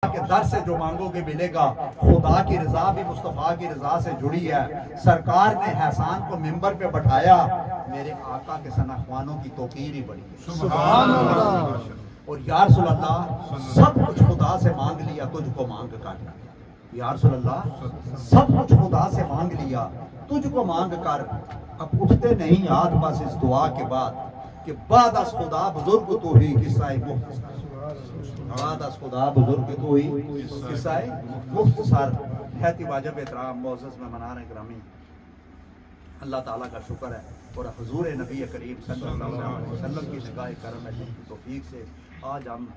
के दर से जो मांगोगे मिलेगा। खुदा की रजा भी मुस्तफ़ा की रजा से जुड़ी है। सरकार ने एहसान को मिंबर पे बैठाया, मेरे आका के सनाख्वानों की तौकीर ही बड़ी है। सुभान अल्लाह। और या रसूल अल्लाह, सब कुछ खुदा से मांग लिया, तुझको मांग कर। या रसूल अल्लाह, सब कुछ खुदा से मांग लिया, तुझको मांग कर। अब उठते नहीं हाथ बस इस दुआ के बाद कि बाद अस खुदा बुजुर्ग तो ही किस्सा बाद अस खुदा बुजुर्ग तो ही किस्सा मुख्तसर है। वाजिब एहतराम मोअज़्ज़ज़ मेहमानान गिरामी, अल्लाह ताला का शुक्र है और हुजूर नबी करीम सल्लल्लाहु अलैहि वसल्लम की निगाह करम की तौफीक से आज हम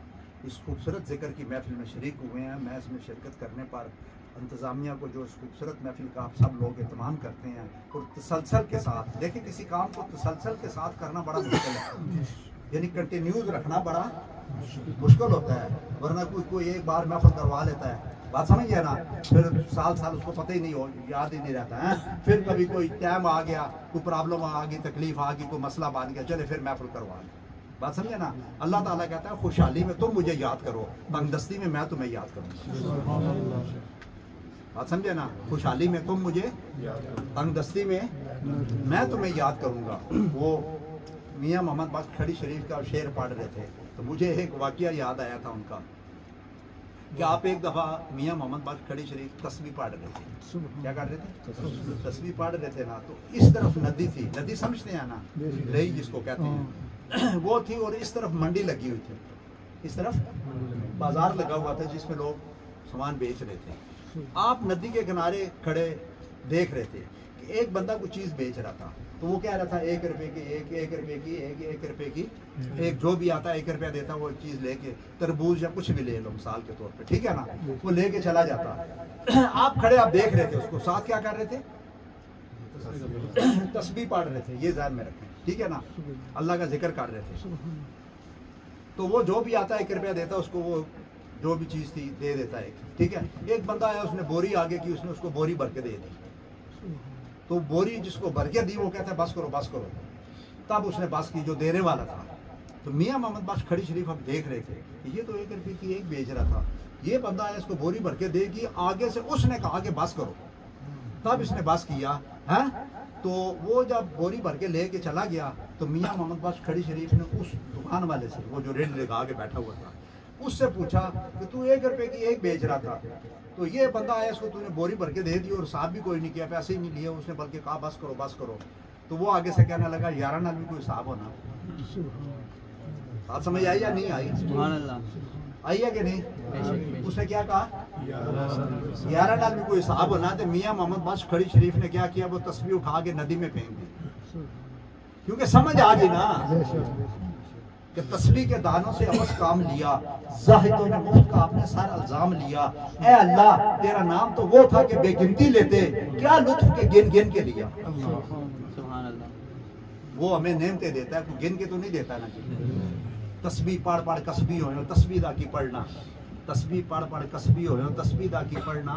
इस खूबसूरत जिक्र की महफिल में शरीक हुए हैं। मैं इसमें शिरकत करने पर इंतज़ामिया को, जो इस खूबसूरत महफिल का आप सब लोग एहतमाम करते हैं और तसलसल के साथ, देखिए किसी काम को तसलसल के साथ करना बड़ा मुश्किल है, यानी कंटिन्यूज रखना बड़ा मुश्किल होता है। वरना कोई एक बार महफिल करवा लेता है, बात समझिए ना, फिर साल साल उसको पता ही नहीं हो, याद ही नहीं रहता है। फिर कभी कोई टाइम आ गया, कोई प्रॉब्लम आ गई, तकलीफ आ गई, कोई मसला बन गया, चले फिर महफिल करवा लें। बात समझे ना। अल्लाह ताला कहता है खुशहाली में तुम मुझे याद करो, तंगदस्ती में मैं तुम्हें याद करूँगा। बात समझे ना, खुशहाली में तुम मुझे, तंगदस्ती में मैं तुम्हें याद करूँगा। वो मियाँ मोहम्मद बख्श खड़ी शरीफ का शेर पढ़ रहे थे तो मुझे एक वाकया याद आया था उनका कि आप एक दफ़ा मियाँ मोहम्मद बख्श खड़ी शरीफ तस्बीह पढ़ रहे थे। क्या कर रहे थे? तस्बीह पढ़ रहे थे ना, तो इस तरफ नदी थी, नदी समझते हैं ना, लई जिसको कहते हैं, वो थी, और इस तरफ मंडी लगी हुई थी, इस तरफ बाजार लगा हुआ था जिसमें लोग सामान बेच रहे थे। आप नदी के किनारे खड़े देख रहे थे कि एक बंदा कुछ चीज़ बेच रहा था, तो वो कह रहा था 1 रुपए की, 1 रुपए की, 1 रुपए की, एक जो भी आता 1 रुपया देता वो चीज़ लेके, तरबूज या कुछ भी ले लो मिसाल के तौर पे, ठीक है ना, वो लेके चला जाता। आप खड़े, आप देख रहे थे उसको, साथ क्या कर रहे थे? तस्बीह पढ़ रहे थे, ये ध्यान में रखें, ठीक है ना, अल्लाह का जिक्र कर रहे थे। तो वो जो भी आता 1 रुपया देता उसको, वो जो भी चीज़ थी दे देता है, ठीक है। एक बंदा आया, उसने बोरी आगे की, उसने उसको बोरी भर के दे दी, तो बोरी जिसको भर के दी वो कहता है बस करो बस करो। तब उसने बस की, जो देने वाला था। तो मियाँ मोहम्मद बख्श खड़ी शरीफ हम देख रहे थे, ये तो 1 रुपये की एक बेच रहा था, ये बंदा आया, इसको बोरी भर के देगी, आगे से उसने कहा कि बस करो, तब इसने बस किया है। तो वो जब बोरी भर के लेके चला गया तो मियाँ मोहम्मद बख्श खड़ी शरीफ ने उस दुकान वाले से, वो जो रेडी लगा के बैठा हुआ था, उससे पूछा कि तू 1 रुपये की एक बेच रहा था, तो ये बंदा आया, इसको तूने बोरी भर के दे दी और हिसाब भी कोई नहीं किया, पैसे ही नहीं लिए उसने, बल्कि कहा बस करो बस करो। तो वो आगे से कहने लगा 11 नाल भी कोई हिसाब होना। बात समझ आई या नहीं आई? आई है कि नहीं? उसने क्या कहा? 11 नाल भी कोई हिसाब होना। तो मियाँ मोहम्मद बख्श खड़ी शरीफ ने क्या किया, वो तस्बीह उठा के नदी में फेंक दी, क्योंकि समझ आ गई ना कि तस्बीह के दानों से अवश्य काम लिया, जाहिदों ने मुफ्त का आपने सारा इल्जाम लिया। ए अल्लाह, तेरा नाम तो वो था कि बेगिनती लेते, क्या लुत्फ के गिन गिन के लिया। वो हमें नेमते देता है, गिन के तो नहीं देता ना जी। तस्बीह पढ़ पढ़ कसबी हो, तस्बीह दा की पढ़ना, तस्बीह पढ़ पढ़ कसबी हो, तस्बीह दा की पढ़ना,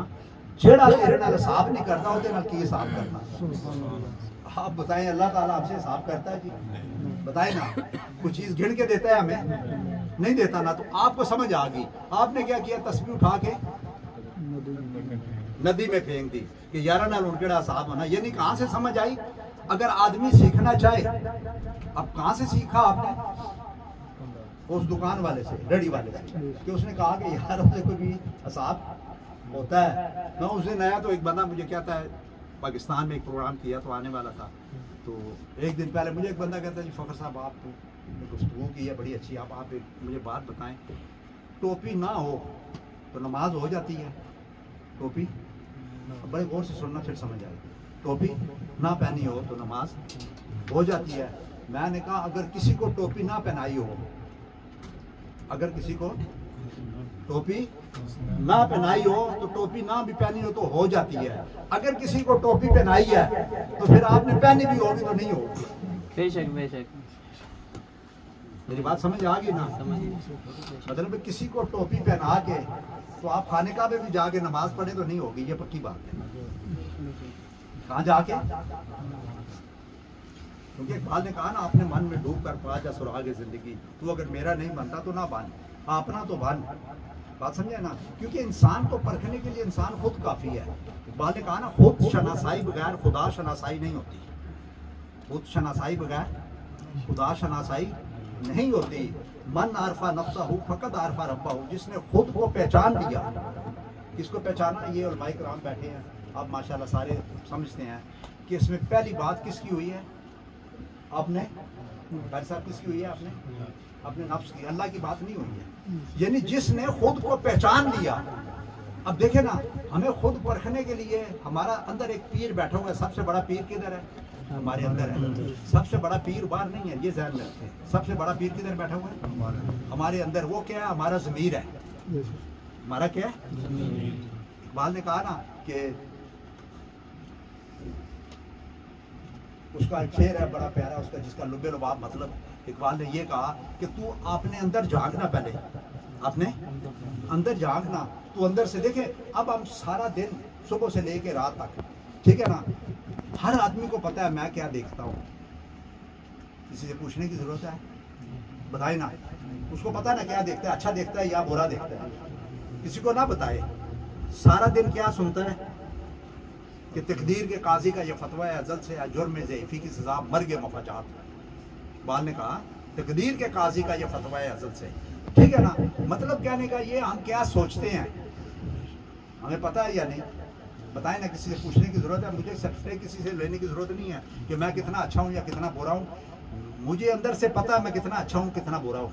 जेड़ा तेरे नाल हिसाब नहीं करता ਉਹਦੇ ਨਾਲ ਕੀ हिसाब करना। आप बताएं, अल्लाह ताला आपसे हिसाब करता है जी? बताए ना, कुछ चीज गिन के देता है हमें? नहीं देता ना। तो आपको समझ आ गई, आपने क्या किया, तस्बीह उठा के नदी में फेंक दी कि 11 नाल उनकेड़ा हिसाब होना। ये नहीं, कहाँ से समझ आई? अगर आदमी सीखना चाहे, अब कहाँ से सीखा आपने? उस दुकान वाले से, रेडी वाले से, कि उसने कहा कि यार उससे कोई भी हिसाब होता है। मैं उस दिन आया तो एक बंदा मुझे कहता है, पाकिस्तान में एक प्रोग्राम किया तो आने वाला था, तो एक दिन पहले मुझे एक बंदा कहता है जी फ़खर साहब आप गुफ्तगू की है बड़ी अच्छी, आप एक मुझे बात बताएं, टोपी ना हो तो नमाज हो जाती है? टोपी बड़े गौर से सुनना फिर समझ आएगी। टोपी ना पहनी हो तो नमाज हो जाती है। मैंने कहा अगर किसी को टोपी ना पहनाई हो, अगर किसी को टोपी ना पहनाई हो तो टोपी ना भी पहनी हो तो हो जाती है। अगर किसी को टोपी पहनाई है तो फिर आपने पहनी भी होगी तो नहीं होगी। बेशक बेशक, मेरी बात समझ आ गई ना? मतलब किसी को टोपी पहना के तो आप खाने का भी जाके नमाज पढ़े तो नहीं होगी, ये पक्की बात है। कहाँ जाके? क्योंकि इकबाल ने कहा ना, अपने मन में डूब कर पा जा सुराग जिंदगी, तू अगर मेरा नहीं बनता तो ना बन, अपना तो बन। बात समझे ना, क्योंकि इंसान को परखने के लिए इंसान खुद काफ़ी है। इकबाल ने कहा ना, खुद शनासाई बगैर खुदा शनासाई नहीं होती। खुद शनासाई बगैर खुदा शनासाई नहीं होती। मन आरफा नफ्सा हो फ़कत आरफा रब्बा हो, जिसने खुद को पहचान लिया। किसको पहचाना? ये उलमाए किराम बैठे हैं, आप माशाल्लाह सारे समझते हैं कि इसमें पहली बात किसकी हुई है? आपने भाई साहब किसकी हुई है? आपने अपने नफ्स की, अल्लाह की बात नहीं हुई है। यानी जिसने खुद को पहचान लिया। अब देखे ना, हमें खुद परखने के लिए हमारा अंदर एक पीर बैठा हुआ है। सबसे बड़ा पीर किधर है? हमारे अंदर है। सबसे बड़ा पीर बाहर नहीं है, ये ध्यान रखें। सबसे बड़ा पीर किधर बैठा हुआ है? हमारे अंदर। वो क्या है? हमारा ज़मीर है। हमारा क्या है? इकबाल ने कहा ना कि उसका एक शेर है बड़ा प्यारा उसका, जिसका लुब्बे लुबाब मतलब। इकबाल ने ये कहा कि तू अपने अंदर झांकना, पहले अपने अंदर झांकना। तू अंदर से देखे। अब हम सारा दिन सुबह से लेके रात तक, ठीक है ना, हर आदमी को पता है मैं क्या देखता हूँ। किसी से पूछने की जरूरत है? बताए ना, उसको पता है ना क्या देखता है, अच्छा देखता है या बुरा देखता है। किसी को ना बताए। सारा दिन क्या सुनता है कि तकदीर के काजी का ये फतवा है, अजल से जुर्म ज़ईफ़ी की सज़ा मर्ग मफाजात। इकबाल ने कहा तकदीर के काजी का ये फतवा है अजल से, ठीक है ना। मतलब कहने का ये, हम क्या सोचते हैं हमें पता है या नहीं? बताए ना, किसी से पूछने की ज़रूरत है? मुझे सर्टिफिकेट किसी से लेने की ज़रूरत नहीं है कि मैं कितना अच्छा हूँ या कितना बुरा हूँ। मुझे अंदर से पता है मैं कितना अच्छा हूँ कितना बुरा हूँ।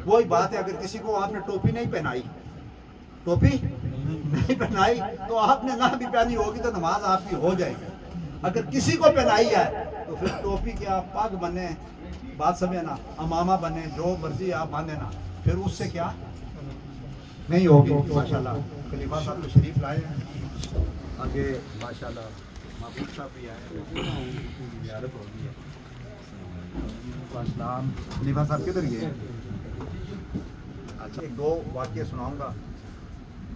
वही बात है, अगर किसी को आपने टोपी नहीं पहनाई, टोपी नहीं पहनाई, तो आपने ना भी पहनी होगी तो नमाज आपकी हो जाएगी। अगर किसी को पहनाई है तो फिर टोपी क्या, पग बने, बात समझे ना, अमामा बने, जो मर्जी आप बांधे ना, फिर उससे क्या नहीं होगी। माशाल्लाह खलीफा साहब तशरीफ लाए हैं, आगे माशाल्लाह महबूब साहब भी आए, ज़ियारत हो गई है। खलीफा साहब किधर गए? अच्छा, एक दो वाक़या सुनाऊंगा।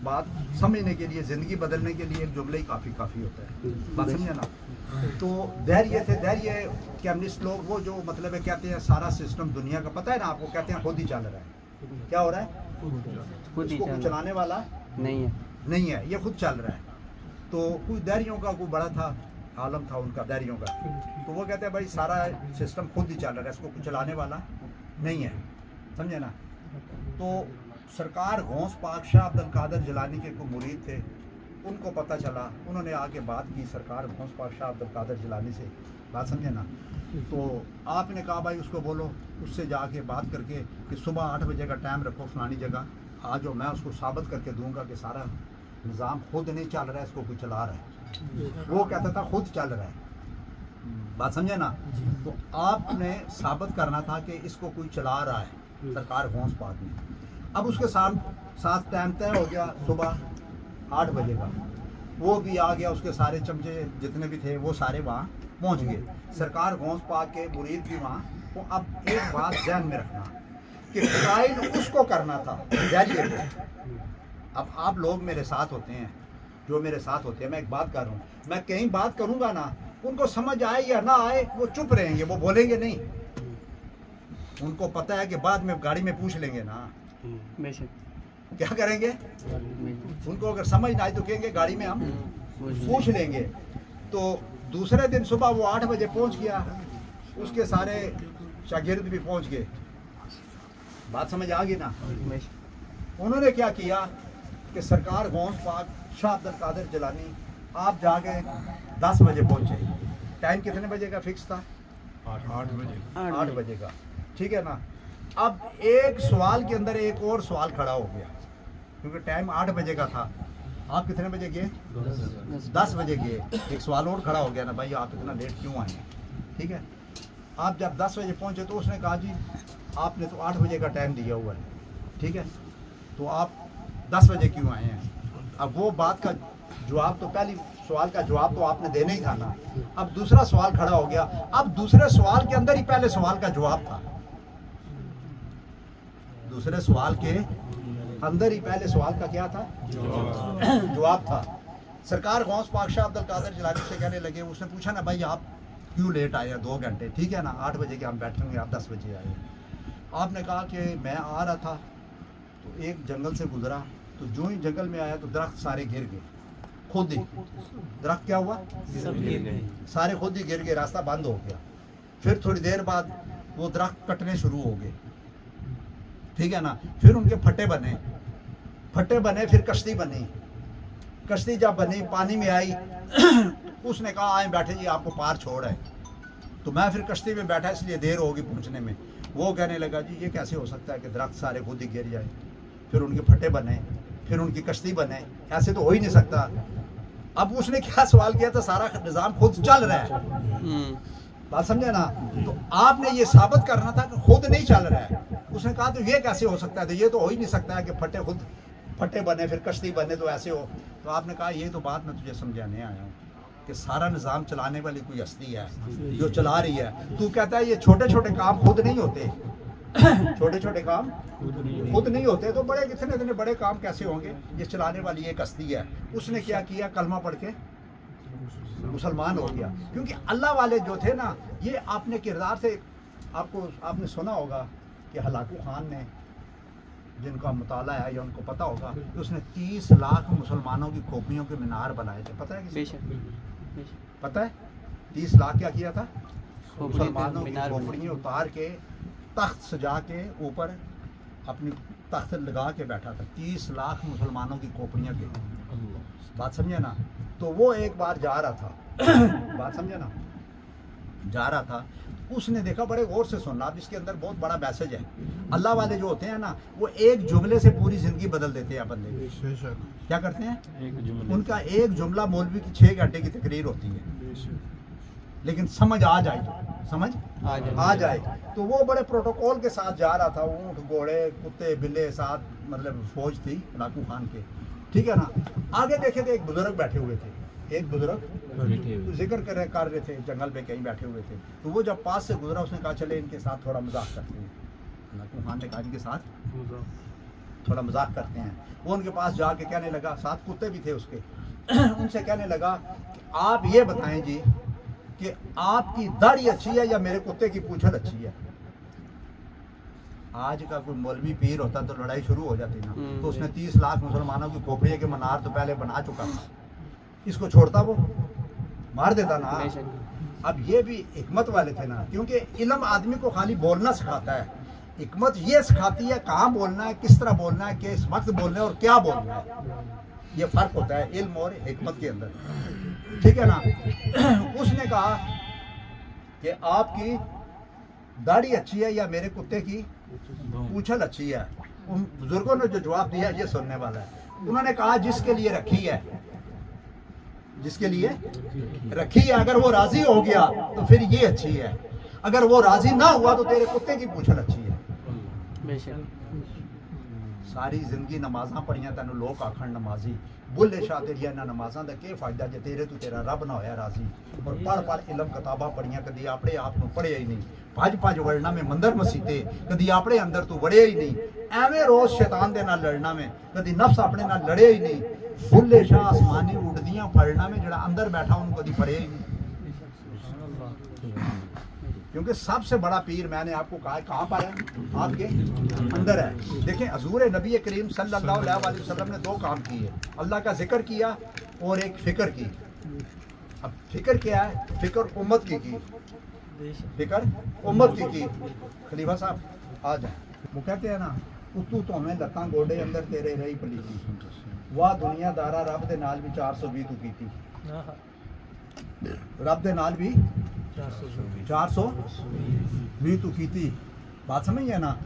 बात समझने के लिए, ज़िंदगी बदलने के लिए एक जुमला ही काफ़ी होता है। बात समझे ना। तो धैर्य थे, धैर्य कैमनिस्ट लोग, वो जो मतलब है कहते हैं सारा सिस्टम दुनिया का पता है ना आपको, कहते हैं खुद ही चल रहा है। क्या हो रहा है? खुद ही चलाने वाला नहीं है, ये खुद चल रहा है। तो कुछ धैर्यों का कोई बड़ा था, आलम था उनका धैर्यों का, तो वो कहते हैं भाई सारा सिस्टम खुद ही चल रहा है, इसको कुछ चलाने वाला नहीं है। समझे ना। तो सरकार गौस पाक शाह अब्दुल कादिर जिलानी के कोई मुरीद थे, उनको पता चला, उन्होंने आके बात की सरकार गौस पाक शाह अब्दुल कादिर जिलानी से। बात समझे ना। तो आपने कहा भाई उसको बोलो, उससे जाके बात करके कि सुबह 8 बजे का टाइम रखो फलानी जगह आ जाओ, मैं उसको साबित करके दूंगा कि सारा निज़ाम खुद नहीं चल रहा है, इसको कोई चला रहा है। वो कहता था खुद चल रहा है। बात समझे ना। तो आपने साबित करना था कि इसको कोई चला रहा है, सरकार गौस पाक ने। अब उसके साथ टाइम तय हो गया सुबह 8 बजे का, वो भी आ गया, उसके सारे चमचे जितने भी थे वो सारे वहाँ पहुँच गए। सरकार गौस पाक के मुरीद भी वहाँ। तो अब एक बात ध्यान में रखना कि कायल उसको करना था, जाइए को। अब आप लोग मेरे साथ होते हैं, जो मेरे साथ होते हैं, मैं एक बात कर रहा हूँ, मैं कहीं बात करूँगा ना, उनको समझ आए या ना आए वो चुप रहेंगे, वो बोलेंगे नहीं। उनको पता है कि बाद में गाड़ी में पूछ लेंगे ना, क्या करेंगे। उनको अगर समझ ना आए तो कहेंगे गाड़ी में हम पूछ लेंगे। तो दूसरे दिन सुबह वो 8 बजे पहुंच गया, उसके सारे शागिर्द भी पहुंच गए। बात समझ आ गई ना। उन्होंने क्या किया कि सरकार गौस पाक शाह अब्दुल कादिर जिलानी, आप जाके 10 बजे पहुंचे। टाइम कितने बजे का फिक्स था? 8 बजे का, ठीक है ना। अब एक सवाल के अंदर एक और सवाल खड़ा हो गया, क्योंकि टाइम 8 बजे का था। आप कितने बजे गए? 10 बजे गए। एक सवाल और खड़ा हो गया ना, भाई आप इतना लेट क्यों आए? ठीक है। आप जब 10 बजे पहुंचे तो उसने कहा जी आपने तो 8 बजे का टाइम दिया हुआ है, ठीक है, तो आप 10 बजे क्यों आए हैं? अब वो बात का जवाब तो, पहली सवाल का जवाब तो आपने देना ही था ना। अब दूसरा सवाल खड़ा हो गया। अब दूसरे सवाल के अंदर ही पहले सवाल का जवाब था। दूसरे सवाल के अंदर ही पहले सवाल का क्या था? जवाब था। सरकार गौस पाक शाह अब्दुल कादिर जिलानी से कहने लगे, उसने पूछा ना भाई आप क्यों लेट आए? 2 घंटे, ठीक है ना, 8 बजे के हम बैठेंगे, आप 10 बजे आए। आपने कहा कि मैं आ रहा था तो एक जंगल से गुजरा, तो जो ही जंगल में आया तो दरख्त सारे गिर गए, खुद ही दरख्त क्या हुआ, सब गिर गए, सारे खुद ही गिर गए, रास्ता बंद हो गया। फिर थोड़ी देर बाद वो दरख्त कटने शुरू हो गए, ठीक है ना। फिर उनके फट्टे बने, फिर कश्ती बनी, कश्ती जब बनी पानी में आई उसने कहा आए बैठे जी आपको पार छोड़ है। तो मैं फिर कश्ती में बैठा, इसलिए देर होगी पहुंचने में। वो कहने लगा जी ये कैसे हो सकता है कि दरख्त सारे खुद ही गिर जाए, फिर उनके फट्टे बने, फिर उनकी कश्ती बने, ऐसे तो हो ही नहीं सकता। अब उसने क्या सवाल किया था, सारा निज़ाम खुद चल रहा है, बात समझे ना। तो आपने ये साबित करना था कि खुद नहीं चल रहा है। उसने कहा तो ये कैसे हो सकता है, तो ये तो हो ही नहीं सकता है कि फट्टे बने फिर कश्ती बने तो ऐसे हो। तो आपने कहा ये तो बात मैं तुझे समझाने आया हूँ कि सारा निज़ाम चलाने वाली कोई हस्ती है जो चला रही है। तू कहता है ये छोटे छोटे काम खुद नहीं होते, छोटे छोटे काम खुद नहीं होते, तो बड़े कितने इतने बड़े काम कैसे होंगे। ये चलाने वाली एक हस्ती है। उसने क्या किया, कलमा पढ़ के मुसलमान हो गया। क्योंकि अल्लाह वाले जो थे ना, ये अपने किरदार से आपने सुना होगा कि हलाकू खान ने, जिनका मुताला है या उनको पता होगा कि उसने 30 लाख मुसलमानों की खोपड़ियों के मीनार बनाए थे। पता है किसी को? पता है 30 लाख क्या किया था, मुसलमानों की खोपड़ियाँ उतार के तख्त सजा के ऊपर अपनी तख्त लगा के बैठा था। 30 लाख मुसलमानों की खोपड़ियाँ के, बात समझे ना। तो वो एक बार जा रहा था बात समझे ना, जा रहा था, उसने देखा, बड़े गौर से सुनना, अब इसके अंदर बहुत बड़ा मैसेज है। अल्लाह वाले जो होते हैं ना, वो एक जुमले से पूरी जिंदगी बदल देते हैं बंदे की। क्या करते हैं, उनका एक जुमला मौलवी की 6 घंटे की तकरीर होती है, लेकिन समझ आ जाए तो वो बड़े प्रोटोकॉल के साथ जा रहा था। ऊँट घोड़े कुत्ते बिल्ले साथ, मतलब फौज थी लाकू खान के, ठीक है ना। आगे देखे थे एक बुजुर्ग बैठे हुए थे, एक बुजुर्ग जिक्र कर रहे थे, जंगल में कहीं बैठे हुए थे। तो वो जब पास से गुजरा, उसने कहा चले इनके साथ थोड़ा मजाक करते हैं। लाकू खान ने कहा इनके साथ थोड़ा मजाक करते हैं। वो उनके पास जाके कहने लगा, साथ कुत्ते भी थे उसके, उनसे कहने लगा आप ये बताएं जी कि आपकी दाढ़ी अच्छी है या मेरे कुत्ते की पूंछल अच्छी है। आज का कोई मौलवी पीर होता तो लड़ाई शुरू हो जाती ना। तो उसने 30 लाख मुसलमानों की खोपड़ियों के मनार तो पहले बना चुका था, इसको छोड़ता वो मार देता ना। अब ये भी हिकमत वाले थे ना, क्योंकि इल्म आदमी को खाली बोलना सिखाता है, हिकमत ये सिखाती है कहाँ बोलना है, किस तरह बोलना है, किस वक्त बोलना है और क्या बोलना है। ये फर्क होता है इल्म और हिकमत के अंदर, ठीक है ना। उसने कहा कि आपकी दाढ़ी अच्छी है या मेरे कुत्ते की पूंछल अच्छी है। उन बुजुर्गों ने जो जवाब दिया ये सुनने वाला है। उन्होंने कहा जिसके लिए रखी है, जिसके लिए रखी है, अगर वो राजी हो गया तो फिर ये अच्छी है, अगर वो राजी ना हुआ तो तेरे कुत्ते की पूंछल अच्छी है। सारी जिंदगी नमाजा पढ़िया तेन लोग आखन नमाजी, बुले शाह तेरिया इन्होंने नमाजा का क्या फायदा जे तेरे तो तेरा रब ना होया राजी। और पढ़ इलम किताबा पढ़िया, कभी अपने आप को पढ़िया ही नहीं। भज वड़ना में मंदिर मसीते, कभी अपने अंदर तू वड़िया ही नहीं। एवें रोज शैतान दे नाल लड़ना में, कभी नफ्स अपने नाल लड़े ही नहीं। बुले शाह आसमानी उड़दियां फड़ना में जड़ा अंदर बैठा उन्होंने कभी पढ़िया ही नहीं। क्योंकि सबसे बड़ा पीर मैंने आपको कहा कहाँ पर है, आपके अंदर है। देखें हजूर नबी करीम सल्लल्लाहु अलैहि वसल्लम ने 2 काम किए, अल्लाह का जिक्र किया और एक फिक्र की। अब फिक्र क्या है, फिक्र उम्मत की, फिक्र उम्मत की। खलीफा साहब आ जाए, वो कहते हैं ना, उतू तो हमें लत्तां गोडे अंदर तेरे रही पलीती, वाह दुनियादारा रब दे नाल भी 420 तू कीती, रब दे नाल भी 420 तू कीती। बात समझ है ना।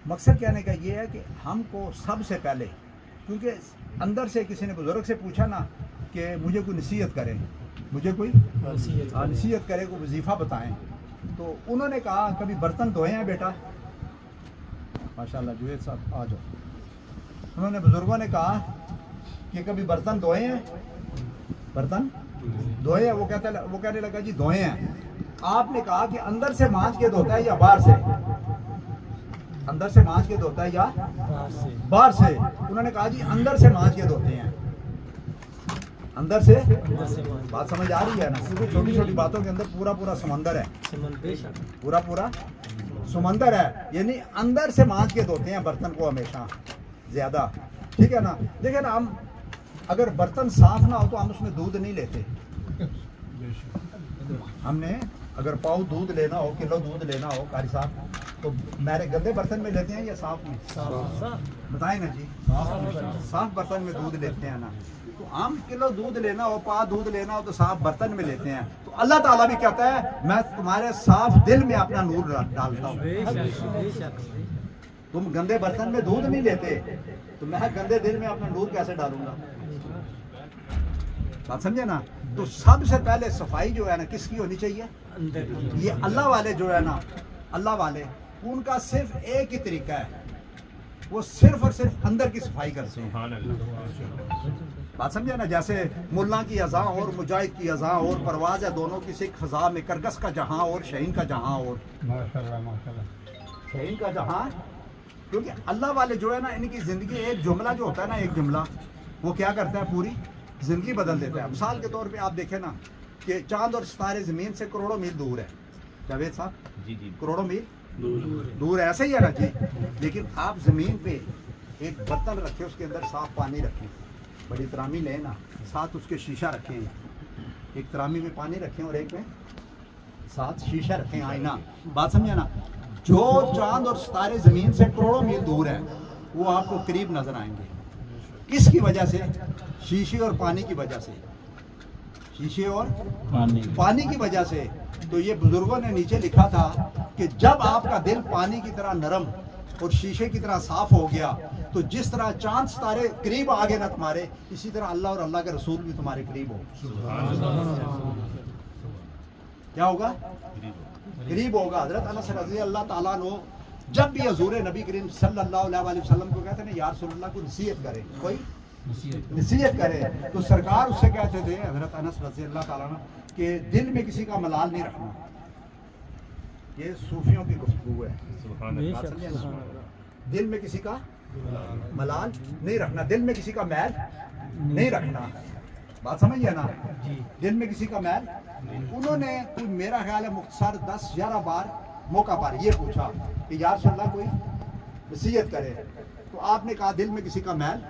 मकसद कहने का ये है कि हमको सबसे पहले, क्योंकि अंदर से किसी ने बुजुर्ग से पूछा ना कि मुझे कोई नसीहत करें, मुझे कोई नसीहत करे, कोई वजीफ़ा बताएं, तो उन्होंने कहा कभी बर्तन धोए हैं बेटा, माशाल्लाह जुवेद साहब आ जाओ। उन्होंने बुजुर्गों ने कहा कि कभी बर्तन धोए हैं, बर्तन धोए हैं। वो कहने लगा जी धोए हैं। आपने कहा कि अंदर से मांझ के धोता है या बाहर से, अंदर से मांझ के धोता है या बाहर से। उन्होंने कहा जी अंदर से मांझ के धोते हैं, अंदर से। बात समझ आ रही है ना, क्योंकि छोटी छोटी बातों के अंदर पूरा पूरा समंदर है, पूरा पूरा समंदर है, यानी अंदर से मांझ के धोते हैं बर्तन को हमेशा ज्यादा, ठीक है ना। देखिए ना, हम अगर बर्तन साफ ना हो तो हम उसमें दूध नहीं लेते। हमने अगर पाव दूध लेना हो, किलो दूध लेना हो कारी साहब, तो मेरे गंदे बर्तन में लेते हैं या साफ में? बताएं ना जी, साफ बर्तन में दूध लेते हैं ना। तो हम किलो दूध लेना हो, पा दूध लेना हो तो साफ बर्तन में लेते हैं। तो अल्लाह ताला भी कहता है मैं तुम्हारे साफ दिल में अपना नूर डालता हूँ। तुम गंदे बर्तन में दूध नहीं लेते तो मैं गंदे दिल में अपना नूर कैसे डालूंगा? बात समझे ना। तो सबसे पहले सफाई जो है ना किसकी होनी चाहिए? ये अल्लाह वाले जो है ना, अल्लाह वाले, उनका सिर्फ एक ही तरीका है, वो सिर्फ और सिर्फ अंदर की सफाई करते हैं। बात समझे ना। जैसे मुल्ला की अज़ा और मुजाहिद की अज़ा और परवाज है दोनों की सिख खजा में, करगस का जहां और शहीन का जहां और माशाल्लाह माशाल्लाह शहीन का जहां। क्योंकि अल्लाह वाले जो है ना, इनकी जिंदगी एक जुमला जो होता है ना, एक जुमला वो क्या करता है, पूरी जिंदगी बदल देता है। मिसाल के तौर पे आप देखें ना कि चांद और सितारे जमीन से करोड़ों मील दूर है। जावेद साहब जी जी, करोड़ों मील दूर है, ऐसे ही है ना जी। लेकिन आप जमीन पे एक बर्तन रखे, उसके अंदर साफ पानी रखें, बड़ी तरामी लें ना, साथ उसके शीशा रखें, एक तरामी में पानी रखें और एक में साथ शीशा रखें, आईना। बात समझे ना। जो चांद और सितारे जमीन से करोड़ों मील दूर है वो आपको करीब नजर आएंगे। किसकी वजह से? शीशे और पानी की वजह से, शीशे और पानी की वजह से। तो ये बुजुर्गों ने नीचे लिखा था कि जब आपका दिल पानी की तरह नरम और शीशे की तरह साफ हो गया तो जिस तरह चांद सितारे करीब आ गए ना तुम्हारे, इसी तरह अल्लाह और अल्लाह के रसूल भी तुम्हारे करीब हो। क्या होगा? करीब होगा। हजरत अनस रज़ी अल्लाह ताला अन्हु जब भी हुज़ूर नबी करीम सल्लल्लाहु अलैहि वसल्लम को कहते हैं या रसूलल्लाह को नसीहत करें, कोई नसीहत करे, तो सरकार उससे कहते थे हजरत अनस रज़ी अल्लाह ताला अन्हु कि दिल में किसी का मलाल नहीं रखना। ये सूफियों की गुफ्तगू है। दिल में किसी का मलाल नहीं रखना, दिल में किसी का मैल नहीं रखना। बात समझिए ना, दिल में किसी का मैल। उन्होंने कोई मेरा ख्याल है मुख्तसर 10-11 बार मौका पर ये पूछा कि या रसूलल्लाह कोई नसीहत करे, तो आपने कहा दिल में किसी का मैल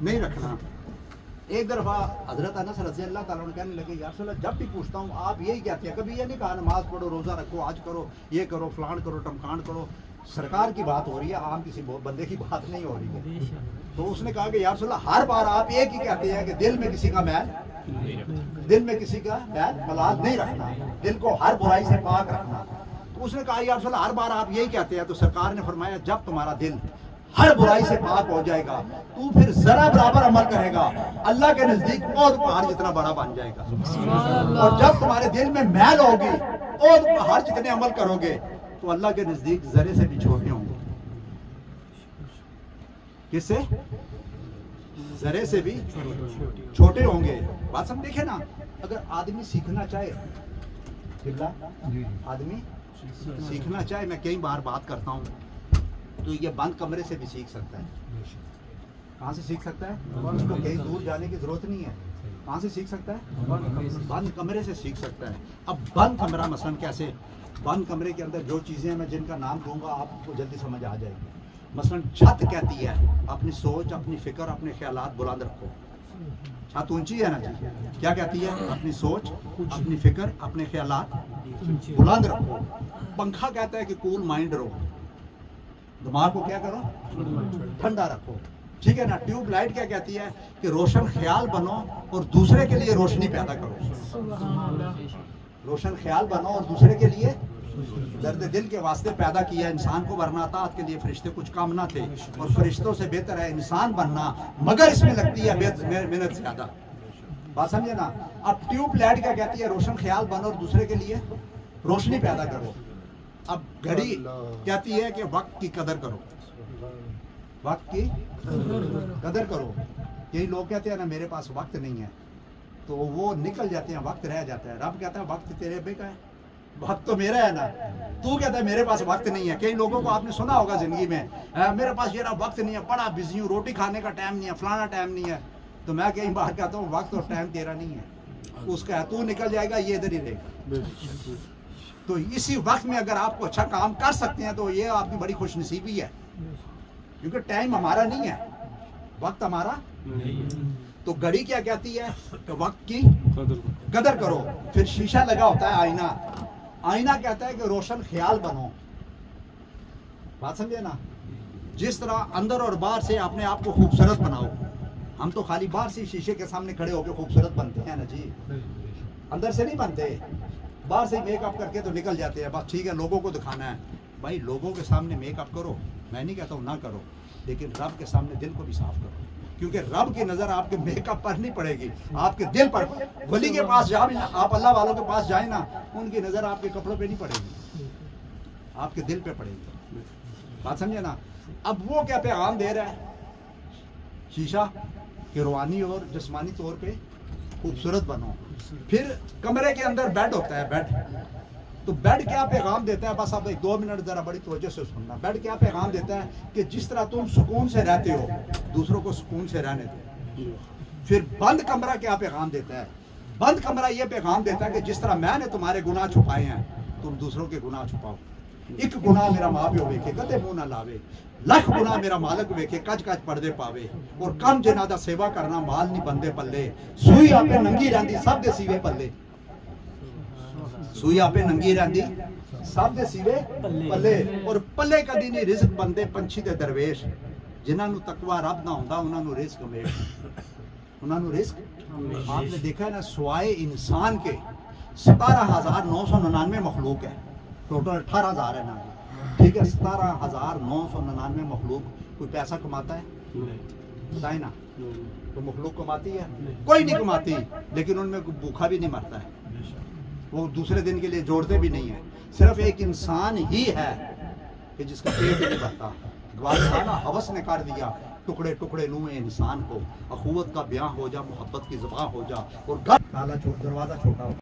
नहीं रखना। एक दफा हजरत अनस रज़ी अल्लाह ताला अन्हु कहने लगे या रसूलल्लाह जब भी पूछता हूँ आप यही कहते हैं, कभी ये नहीं कहा नमाज पढ़ो, रोजा रखो, आज करो, ये करो, फलान करो, टमकान करो। सरकार की बात हो रही है, आम किसी बंदे की बात नहीं हो रही है। तो उसने कहा कि या रसूलल्लाह हर बार आप एक ही कहते हैं कि दिल में किसी का मैल, दिल में किसी का मैल मलाल नहीं रखना, दिल को हर बुराई से पाक रखना। तो उसने कहा या रसूलल्लाह हर बार आप यही कहते हैं। तो सरकार ने फरमाया जब तुम्हारा दिल हर बुराई से पाक हो जाएगा तू फिर जरा बराबर अमल करेगा, अल्लाह के नजदीक और पहाड़ जितना बड़ा बन जाएगा। और जब तुम्हारे दिल में मैल होगी और पहाड़ जितने अमल करोगे तो अल्लाह के नजदीक जरे से भी छोटे होंगे। किससे? जरे से भी छोटे होंगे। बात सब देखे ना, अगर आदमी सीखना चाहे, आदमी सीखना चाहे, मैं कई बार बात करता हूँ, तो ये बंद कमरे से भी सीख सकता है। कहाँ से सीख सकता है? उसको कहीं दूर जाने की जरूरत नहीं है। कहाँ से सीख सकता है? बंद कमरे से सीख सकता है। अब बंद कमरा मसलन कैसे? बंद कमरे के अंदर जो चीज़ें मैं जिनका नाम दूंगा आपको जल्दी समझ आ जाएगी। मसलन छत कहती है अपनी सोच, अपनी फिक्र, अपने ख्यालात बुलंद रखो। छत ऊंची है ना जी, क्या कहती है? अपनी सोच, अपनी फिक्र, अपने ख्यालात बुलंद रखो। पंखा कहता है कि कूल माइंड रहो, दिमाग को क्या करो? ठंडा रखो। ठीक है ना। ट्यूब लाइट क्या कहती है कि रोशन ख्याल बनो और दूसरे के लिए रोशनी पैदा करो। रोशन ख्याल बनो और दूसरे के लिए दर्द दिल के वास्ते पैदा किया इंसान को, वरना अतात के लिए फरिश्ते कुछ काम ना थे, और फरिश्तों से बेहतर है इंसान बनना, मगर इसमें लगती है मेहनत ज्यादा। बात समझे ना। अब ट्यूब लाइट क्या कहती है? रोशन ख्याल बनो और दूसरे के लिए रोशनी पैदा करो। अब घड़ी कहती है कि वक्त की कदर करो, वक्त की कदर करो। यही लोग कहते हैं ना मेरे पास वक्त नहीं है, तो वो निकल जाते हैं, वक्त रह जाता है। रब कहता है वक्त तेरे बे का है, वक्त तो मेरा है ना। तू कहता है मेरे पास वक्त नहीं है। कई लोगों को आपने सुना होगा जिंदगी में, मेरे पास ये वक्त नहीं है, बड़ा बिजी हूँ, रोटी खाने का टाइम नहीं है, फलाना टाइम नहीं है। तो मैं कई बार कहता हूँ वक्त और टाइम तेरा नहीं है, उसका है। तू निकल जाएगा, ये इधर ही रहेगा। तो इसी वक्त में अगर आपको अच्छा काम कर सकते हैं तो ये आपकी बड़ी खुशनसीबी है, क्योंकि टाइम हमारा नहीं है, वक्त हमारा नहीं। तो घड़ी क्या कहती है कि वक्त की कदर करो। फिर शीशा लगा होता है आईना, आईना कहता है कि रोशन ख्याल बनो। बात समझे ना? जिस तरह अंदर और बाहर से अपने आप को खूबसूरत बनाओ। हम तो खाली बाहर से शीशे के सामने खड़े होकर खूबसूरत बनते हैं ना जी, अंदर से नहीं बनते। बाहर से मेकअप करके तो निकल जाते हैं, बस ठीक है लोगों को दिखाना है। भाई लोगों के सामने मेकअप करो, मैं नहीं कहता हूँ ना करो, लेकिन रब के सामने दिल को भी साफ करो, क्योंकि रब की नज़र आपके मेकअप पर नहीं पड़ेगी, आपके दिल पर। वली के पास जा भी ना, आप अल्लाह वालों के पास जाए ना, उनकी नज़र आपके कपड़ों पे नहीं पड़ेगी, आपके दिल पे पड़ेगी। बात समझे ना? अब वो क्या पैगाम दे रहा है? शीशा कि रूहानी और जिस्मानी तौर पे खूबसूरत बनो। फिर कमरे के अंदर बेड होता है, बेड। तो बेड क्या पैगाम देता है? बस आप 1-2 मिनट जरा बड़ी तवज्जो से सुनना। बेड क्या पैगाम देता है कि जिस तरह तुम सुकून से रहते हो, दूसरों को सुकून से रहने दो। फिर बंद कमरा क्या पैगाम देता है? बंद कमरा ये पैगाम देता है कि जिस तरह मैंने तुम्हारे गुनाह छुपाए हैं, तुम दूसरों के गुनाह छुपाओ। एक गुनाह मेरा माँ प्यो वेखे कदे मुंह ना लावे, लख गुनाह मेरा मालक वेखे कच कच पड़दे पावे। और कम जनादा सेवा करना माल नहीं बंदे पल्ले, सुई आपे नंगी रहंदी सब दे सीवे पल्ले। सुई आपे नंगी रहंदी सब दे सीवे पल्ले। और पल्ले कदी नहीं रिज़्क बंदे पंछी दे दरवेश, जिन्हां नू तकवा रब ना हुंदा उन्हां नू रिज़्क हमेश, उन्हां नू रिज़्क। आपने देखा है ना, स्वाए इंसान के 17,999 मखलूक है, टोटल 18,000 है ना, ठीक है। 17,999 मखलूक। कोई पैसा कमाता है? बताए ना, तो मखलूक कमाती है? कोई नहीं कमाती, लेकिन उनमें भूखा भी नहीं मरता है, वो दूसरे दिन के लिए जोड़ते भी नहीं है। सिर्फ एक इंसान ही है कि जिसका पेट नहीं भरता। ग्वालियर हवस ने कर दिया, टुकड़े टुकड़े लूँ इंसान को, अखुवत का ब्याह हो जा, मोहब्बत की ज़बां हो जा, और घर दरवाज़ा छोटा हो।